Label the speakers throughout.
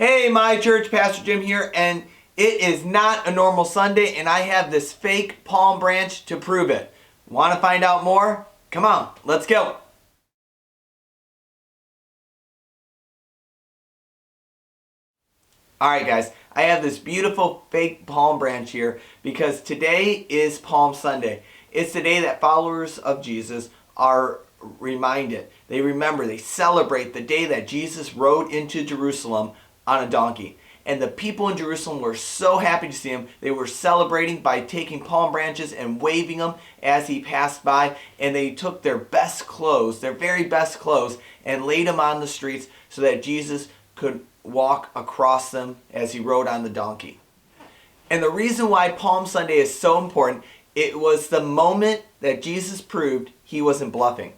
Speaker 1: Hey, my church, Pastor Jim here, and it is not a normal Sunday, and I have this fake palm branch to prove it. Want to find out more? Come on, let's go. Alright guys, I have this beautiful fake palm branch here because today is Palm Sunday. It's the day that followers of Jesus are reminded. They remember, they celebrate the day that Jesus rode into Jerusalem on a donkey. And the people in Jerusalem were so happy to see him. They were celebrating by taking palm branches and waving them as he passed by. And they took their best clothes, their very best clothes, and laid them on the streets so that Jesus could walk across them as he rode on the donkey. And the reason why Palm Sunday is so important, it was the moment that Jesus proved he wasn't bluffing.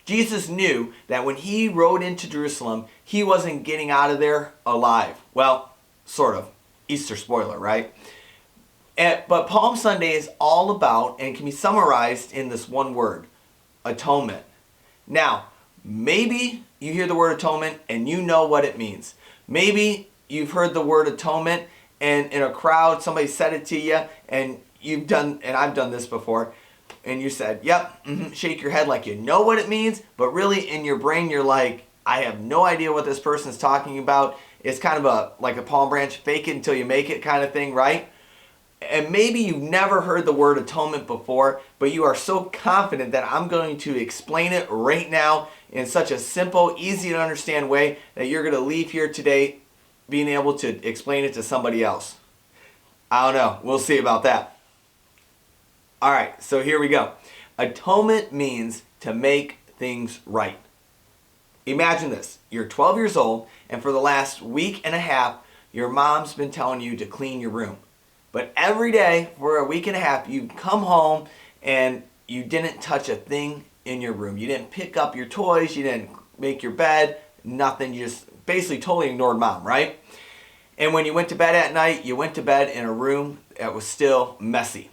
Speaker 1: Jesus knew that when he rode into Jerusalem, he wasn't getting out of there alive. Well, sort of. Easter spoiler, right? But Palm Sunday is all about, and can be summarized in this one word, atonement. Now, maybe you hear the word atonement and you know what it means. Maybe you've heard the word atonement and in a crowd somebody said it to you and I've done this before, and you said, yep, shake your head like you know what it means, but really in your brain you're like, I have no idea what this person's talking about. It's kind of like a palm branch, fake it until you make it kind of thing, right? And maybe you've never heard the word atonement before, but you are so confident that I'm going to explain it right now in such a simple, easy to understand way that you're going to leave here today being able to explain it to somebody else. I don't know. We'll see about that. All right, so here we go. Atonement means to make things right. Imagine this. You're 12 years old, and for the last week and a half, your mom's been telling you to clean your room. But every day for a week and a half, you come home and you didn't touch a thing in your room. You didn't pick up your toys, you didn't make your bed, nothing. You just basically totally ignored mom, right? And when you went to bed at night, you went to bed in a room that was still messy.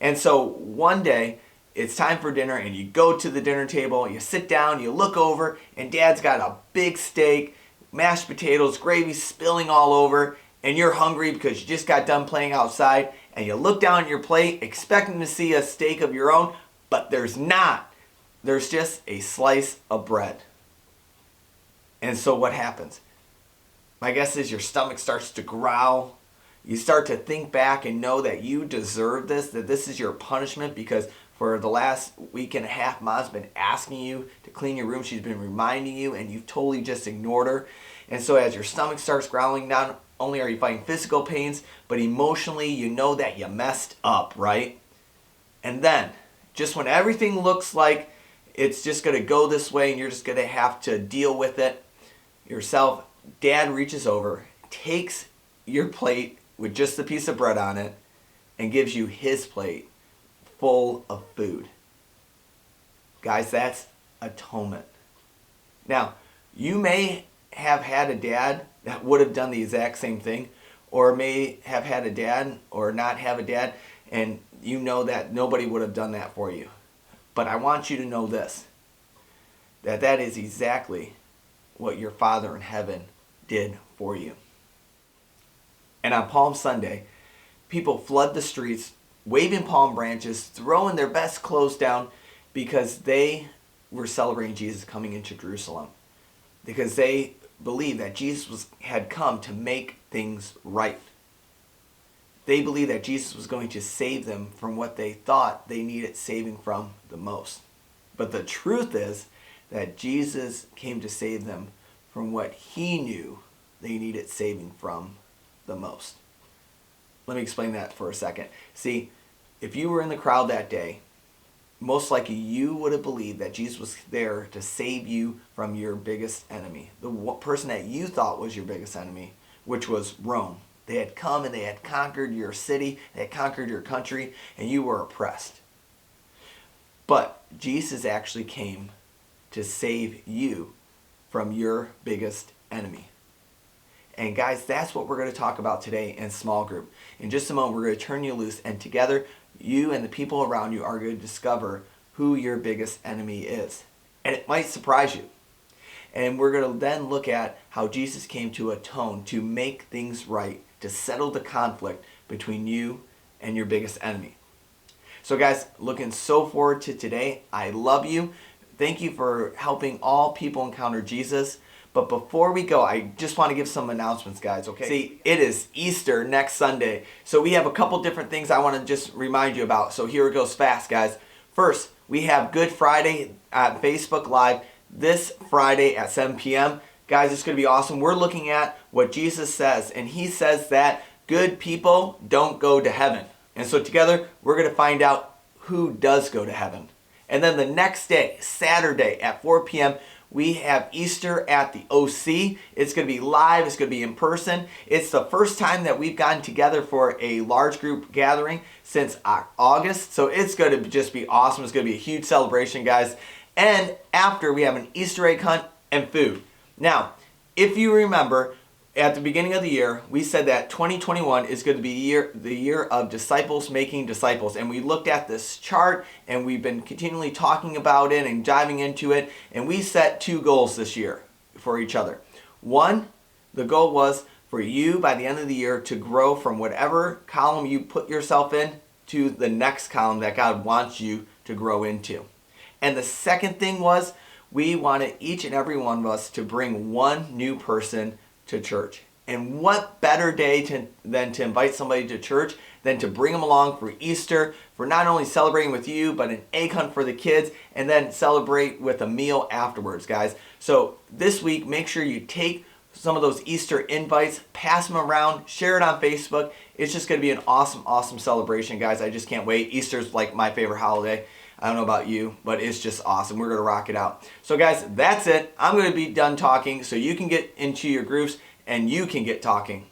Speaker 1: And so one day, it's time for dinner and you go to the dinner table, you sit down, you look over, and dad's got a big steak, mashed potatoes, gravy spilling all over, and you're hungry because you just got done playing outside, and you look down at your plate expecting to see a steak of your own, but there's not. There's just a slice of bread. And so what happens? My guess is your stomach starts to growl. You start to think back and know that you deserve this, that this is your punishment because for the last week and a half, mom's been asking you to clean your room. She's been reminding you, and you've totally just ignored her. And so as your stomach starts growling, not only are you fighting physical pains, but emotionally you know that you messed up, right? And then, just when everything looks like it's just going to go this way and you're just going to have to deal with it yourself, dad reaches over, takes your plate with just a piece of bread on it, and gives you his plate full of food. Guys, that's atonement. Now, you may have had a dad that would have done the exact same thing, or may have had a dad or not have a dad, and you know that nobody would have done that for you. But I want you to know this, that is exactly what your Father in heaven did for you. And on Palm Sunday, people flood the streets, waving palm branches, throwing their best clothes down because they were celebrating Jesus coming into Jerusalem. Because they believed that Jesus had come to make things right. They believed that Jesus was going to save them from what they thought they needed saving from the most. But the truth is that Jesus came to save them from what he knew they needed saving from the most. Let me explain that for a second. See, if you were in the crowd that day, most likely you would have believed that Jesus was there to save you from your biggest enemy, the person that you thought was your biggest enemy, which was Rome. They had come and they had conquered your city, they had conquered your country, and you were oppressed. But Jesus actually came to save you from your biggest enemy. And guys, that's what we're going to talk about today in small group. In just a moment, we're going to turn you loose, and together, you and the people around you are going to discover who your biggest enemy is. And it might surprise you. And we're going to then look at how Jesus came to atone, to make things right, to settle the conflict between you and your biggest enemy. So guys, looking so forward to today. I love you. Thank you for helping all people encounter Jesus. But before we go, I just want to give some announcements, guys, okay? See, it is Easter next Sunday. So we have a couple different things I want to just remind you about. So here it goes fast, guys. First, we have Good Friday at Facebook Live this Friday at 7 p.m. Guys, it's going to be awesome. We're looking at what Jesus says. And he says that good people don't go to heaven. And so together, we're going to find out who does go to heaven. And then the next day, Saturday at 4 p.m., we have Easter at the OC. It's going to be live. It's going to be in person. It's the first time that we've gotten together for a large group gathering since August. So it's going to just be awesome. It's going to be a huge celebration, guys. And after, we have an Easter egg hunt and food. Now, if you remember, at the beginning of the year, we said that 2021 is going to be the year of disciples making disciples. And we looked at this chart and we've been continually talking about it and diving into it. And we set 2 goals this year for each other. One, the goal was for you by the end of the year to grow from whatever column you put yourself in to the next column that God wants you to grow into. And the second thing was we wanted each and every one of us to bring one new person to church. And what better day than to invite somebody to church than to bring them along for Easter, for not only celebrating with you, but an egg hunt for the kids, and then celebrate with a meal afterwards, guys. So this week, make sure you take some of those Easter invites, pass them around, share it on Facebook. It's just going to be an awesome, awesome celebration, guys. I just can't wait. Easter's like my favorite holiday. I don't know about you, but it's just awesome. We're going to rock it out. So guys, that's it. I'm going to be done talking so you can get into your groups and you can get talking.